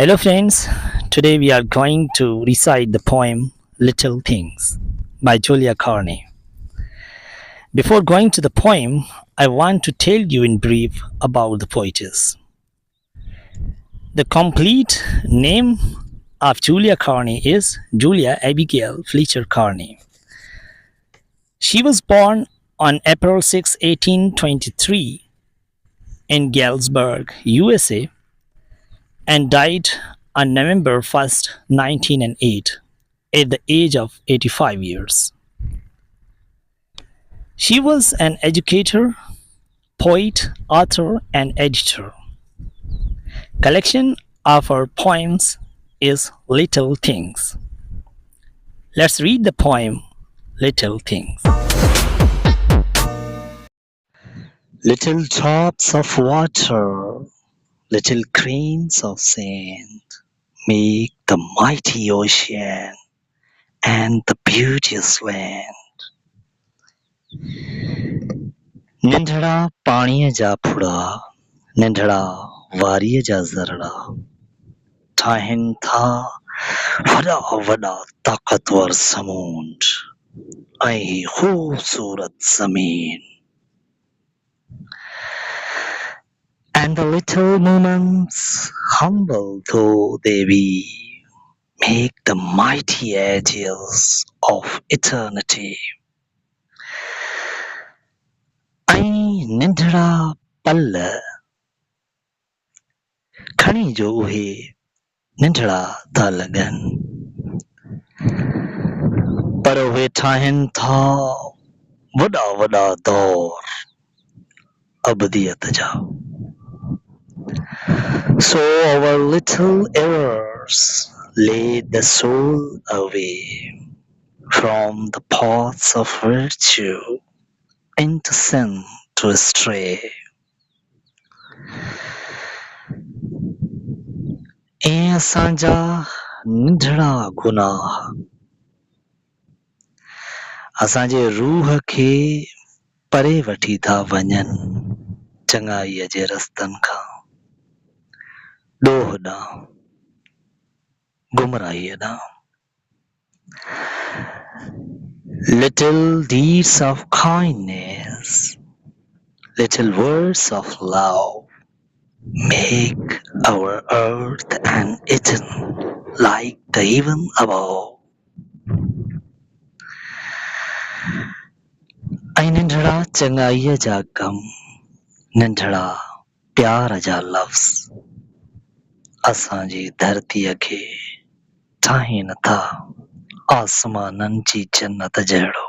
Hello, friends. Today we are going to recite the poem Little Things by Julia Carney. Before going to the poem, I want to tell you in brief about the poetess. The complete name of Julia Carney is Julia Abigail Fletcher Carney. She was born on April 6, 1823 in Galesburg, USA, and died on November 1st, 1908, at the age of 85 years. She was an educator, poet, author, and editor. Collection of her poems is Little Things. Let's read the poem Little Things. Little drops of water, little grains of sand make the mighty ocean and the beauteous land. नंढड़ा पाणीअ जा फुड़ा, नंढड़ा वारीअ जा ज़रड़ा, ठाहिनि था वॾा वॾा ताक़तवर समुंड ऐं ख़ूबसूरत ज़मीन. And the little moments, humble though they be, make the mighty ages of eternity. ऐं नंढड़ा पल खणी जो उहे नंढड़ा था लॻनि, पर उहे ठाहिनि था वॾा वॾा दौर अबदियत जा. So our little errors lead the soul away from the paths of virtue into sin to stray. ऐं असांजा नंढड़ा गुनाह असांजे रूह खे परे वठी था वञनि चङाईअ जे रस्तनि खां ॾोह ॾांहुं, गुमराहीअ ॾांहुं. Little deeds of kindness, little words of love make our earth and Eden like the heaven above. ऐं नंढड़ा चङाईअ जा कम, नंढड़ा प्यार जा लफ़्ज़ असांजी धरतीअ खे ठाहिनि था आसमाननि जी जन्नत जहिड़ो.